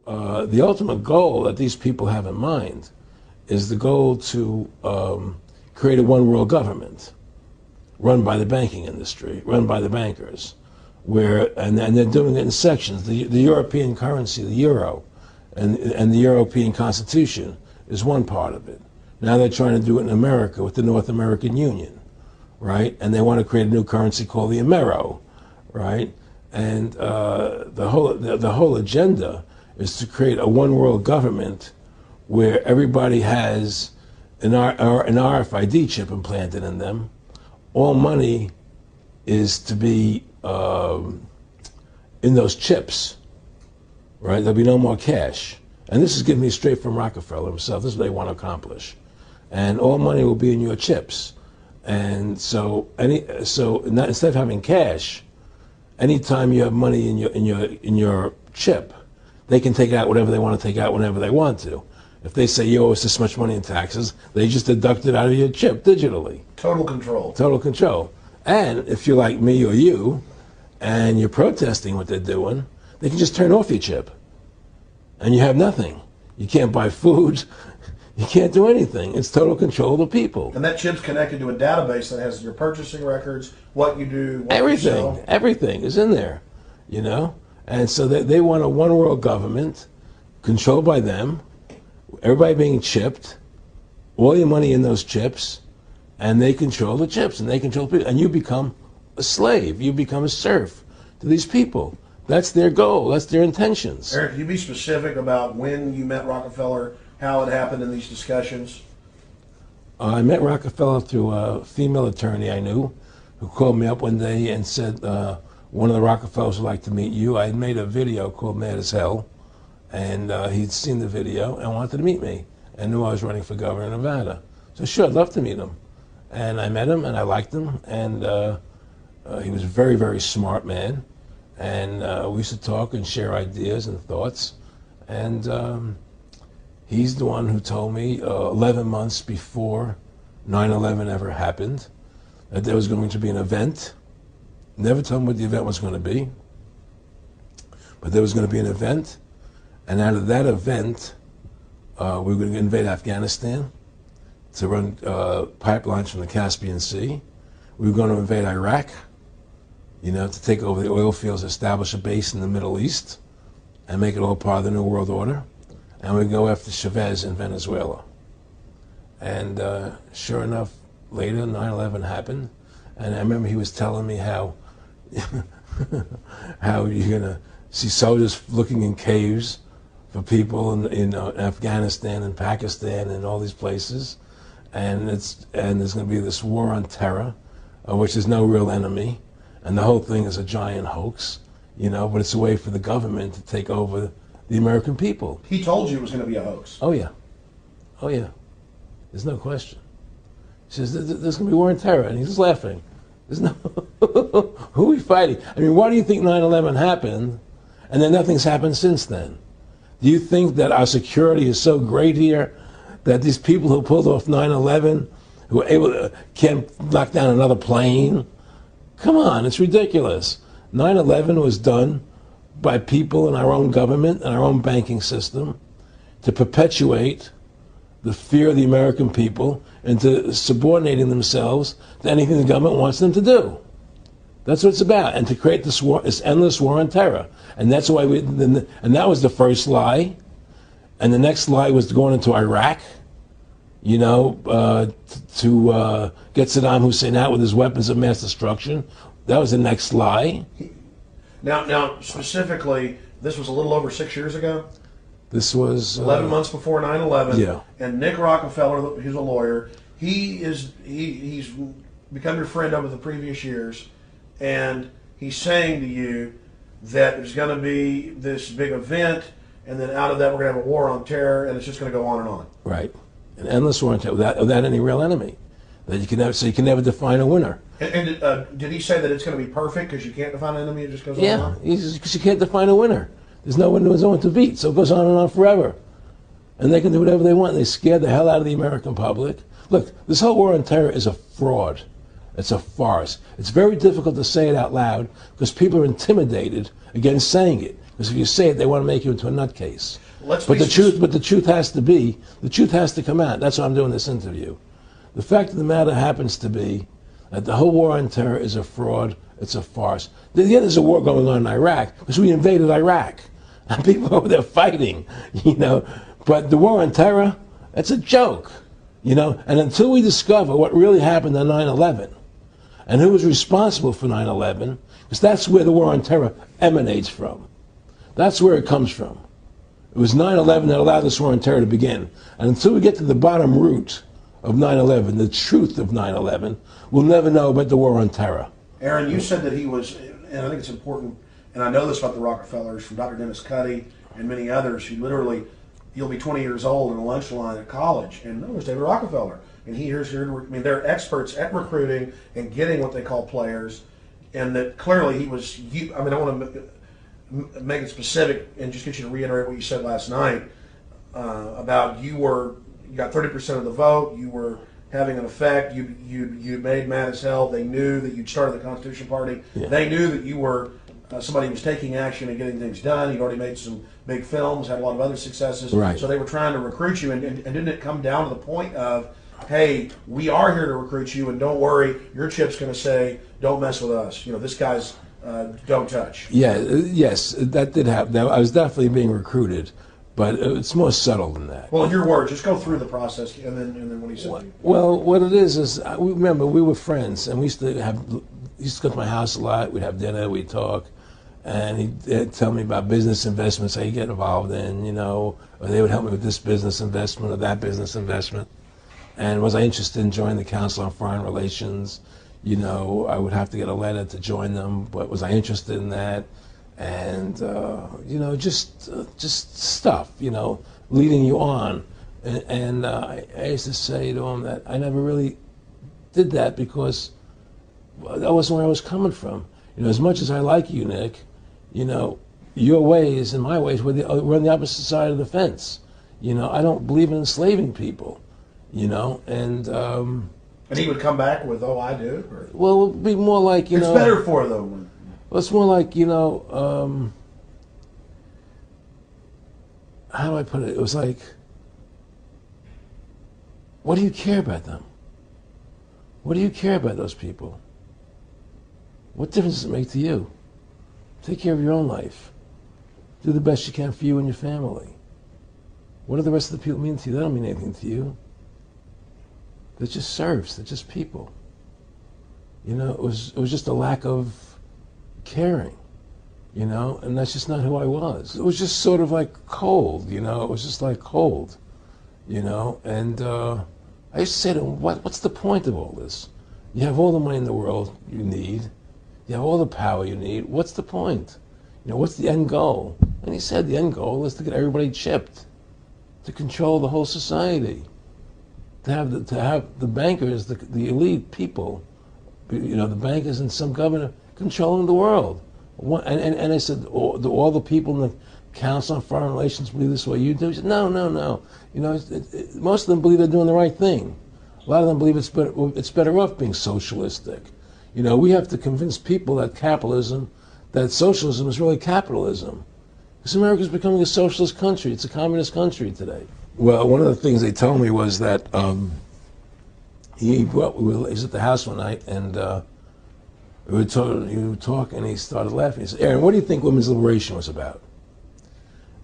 the ultimate goal that these people have in mind is the goal to create a one world government run by the banking industry, run by the bankers, and they're doing it in sections. The European currency, the euro, and the European Constitution is one part of it. Now they're trying to do it in America with the North American Union, right? And they want to create a new currency called the Amero, right? And the whole agenda is to create a one world government where everybody has an RFID chip implanted in them. All money is to be in those chips, right? There'll be no more cash. And this is giving me straight from Rockefeller himself. This is what they want to accomplish. And all money will be in your chips. And so instead of having cash, anytime you have money in your chip, they can take out whatever they want to take out whenever they want to. If they say you owe us this much money in taxes, they just deduct it out of your chip digitally. Total control. Total control. And if you're like me or you, and you're protesting what they're doing, they can just turn off your chip. And you have nothing. You can't buy food. You can't do anything. It's total control of the people. And that chip's connected to a database that has your purchasing records, what you do, what everything, you sell. Everything is in there, you know? And so they want a one world government controlled by them, everybody being chipped, all your money in those chips, and they control the chips, and they control people. And you become a slave. You become a serf to these people. That's their goal. That's their intentions. Eric, can you be specific about when you met Rockefeller, how it happened in these discussions? I met Rockefeller through a female attorney I knew who called me up one day and said, one of the Rockefellers would like to meet you. I had made a video called Mad as Hell, and he'd seen the video and wanted to meet me and knew I was running for governor of Nevada. So sure, I'd love to meet him. And I met him and I liked him, and he was a very, very smart man. And we used to talk and share ideas and thoughts. And he's the one who told me 11 months before 9/11 ever happened that there was going to be an event. Never told me what the event was going to be, but there was going to be an event. And out of that event, we were going to invade Afghanistan to run pipelines from the Caspian Sea. We were going to invade Iraq, you know, to take over the oil fields, establish a base in the Middle East, and make it all part of the New World Order. And we'd go after Chavez in Venezuela. And sure enough, later 9/11 happened. And I remember he was telling me how how you're going to see soldiers looking in caves for people in Afghanistan and Pakistan and all these places. And there's going to be this war on terror, which is no real enemy. And the whole thing is a giant hoax, you know, but it's a way for the government to take over the American people. He told you it was going to be a hoax. Oh, yeah. Oh, yeah. There's no question. He says, there's going to be war on terror. And he's just laughing. There's no, who are we fighting? I mean, why do you think 9/11 happened and then nothing's happened since then? Do you think that our security is so great here that these people who pulled off 9/11, who were able to, can't knock down another plane? Come on, it's ridiculous. 9/11 was done by people in our own government and our own banking system to perpetuate the fear of the American people into subordinating themselves to anything the government wants them to do. That's what it's about, and to create this war, this endless war on terror. And that's why and that was the first lie. And the next lie was going into Iraq, you know, to get Saddam Hussein out with his weapons of mass destruction. That was the next lie. Now, specifically, this was a little over 6 years ago. This was 11 months before 9/11. Yeah. And Nick Rockefeller, who's a lawyer, he's become your friend over the previous years, and he's saying to you that there's going to be this big event, and then out of that we're going to have a war on terror, and it's just going to go on and on. Right. An endless war on terror without any real enemy. That you can never, so you can never define a winner. And did he say that it's going to be perfect because you can't define an enemy? It just goes on and on? Yeah, because you can't define a winner. There's no one to beat, so it goes on and on forever. And they can do whatever they want. They scare the hell out of the American public. Look, this whole war on terror is a fraud. It's a farce. It's very difficult to say it out loud because people are intimidated against saying it. Because if you say it, they want to make you into a nutcase. Let's But be the truth has to come out. That's why I'm doing this interview. The fact of the matter happens to be that the whole war on terror is a fraud. It's a farce. Yeah, there's a war going on in Iraq because we invaded Iraq. And people over there fighting, you know. But the war on terror, it's a joke, you know. And until we discover what really happened on 9/11 and who was responsible for 9/11, because that's where the war on terror emanates from. That's where it comes from. It was 9/11 that allowed this war on terror to begin. And until we get to the bottom root of 9/11, the truth of 9/11, we'll never know about the war on terror. Aaron, you said that he was, and I think it's important, and I know this about the Rockefellers from Dr. Dennis Cuddy and many others who literally, you'll be 20 years old in a lunch line at college, and no, there's David Rockefeller. And they're experts at recruiting and getting what they call players, and that clearly he was, I want to make it specific and just get you to reiterate what you said last night about you got 30% of the vote, you were having an effect, you made mad as hell, they knew that you'd started the Constitution Party, they knew that you were somebody who was taking action and getting things done, you'd already made some big films, had a lot of other successes, right. So they were trying to recruit you, and didn't it come down to the point of, hey, we are here to recruit you, and don't worry, your chip's going to say, don't mess with us, you know, this guy's don't touch. Yeah, yes, that did happen. I was definitely being recruited, but it's more subtle than that. Well, in your words, just go through the process, and then what he said. Well, what it is remember we were friends, and we used to go to my house a lot. We'd have dinner, we'd talk, and he'd tell me about business investments I get involved in, you know, or they would help me with this business investment or that business investment. And was I interested in joining the Council on Foreign Relations? You know, I would have to get a letter to join them, but was I interested in that? And, you know, just stuff, you know, leading you on. And I used to say to him that I never really did that because that wasn't where I was coming from. You know, as much as I like you, Nick, you know, your ways and my ways, we're on the opposite side of the fence. You know, I don't believe in enslaving people, you know, and he would come back with, oh, I do? Or? Well, it would be more like, you know. It's better for them. Well, it's more like, you know, how do I put it? It was like, what do you care about them? What do you care about those people? What difference does it make to you? Take care of your own life. Do the best you can for you and your family. What do the rest of the people mean to you? They don't mean anything to you. They're just serfs. They're just people. You know, it was just a lack of caring, you know, and that's just not who I was. It was just sort of like cold, you know. It was just like cold, you know. And I used to say to him, what's the point of all this? You have all the money in the world you need. You have all the power you need. What's the point? You know, what's the end goal? And he said the end goal is to get everybody chipped, to control the whole society, to have the bankers, the elite people, you know, the bankers and some governor controlling the world. And I said, do all the people in the Council on Foreign Relations believe this way you do? He said, no. You know, most of them believe they're doing the right thing. A lot of them believe it's better off being socialistic. You know, we have to convince people that socialism is really capitalism. Because America's becoming a socialist country. It's a communist country today. Well, one of the things they told me was that he was at the house one night, and he would talk, and he started laughing. He said, Aaron, what do you think women's liberation was about?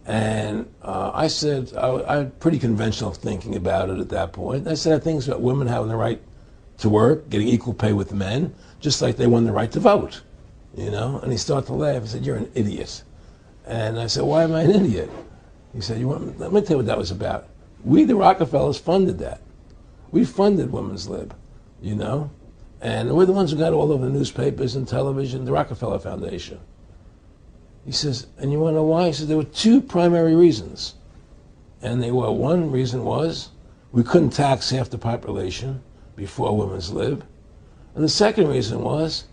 And I said, I had pretty conventional thinking about it at that point. I said, I think it's about women having the right to work, getting equal pay with men, just like they won the right to vote, you know? And he started to laugh. He said, you're an idiot. And I said, why am I an idiot? He said, let me tell you what that was about. We, the Rockefellers, funded that. We funded women's lib, you know? And we're the ones who got all over the newspapers and television, the Rockefeller Foundation. He says, and you want to know why? He said, there were two primary reasons. And one reason was we couldn't tax half the population before women's lib. And the second reason was,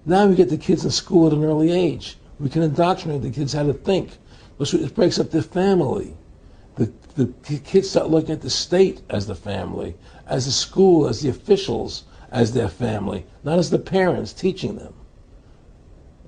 now we get the kids in school at an early age. We can indoctrinate the kids how to think. It breaks up their family. The kids start looking at the state as the family, as the school, as the officials, as their family, not as the parents teaching them.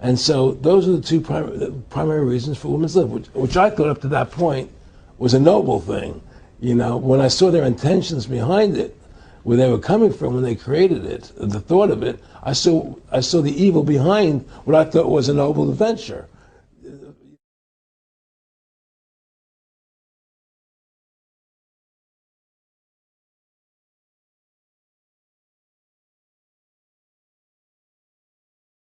And so those are the two primary reasons for women's lib, which I thought up to that point was a noble thing. You know, when I saw their intentions behind it, where they were coming from when they created it, the thought of it, I saw the evil behind what I thought was a noble adventure.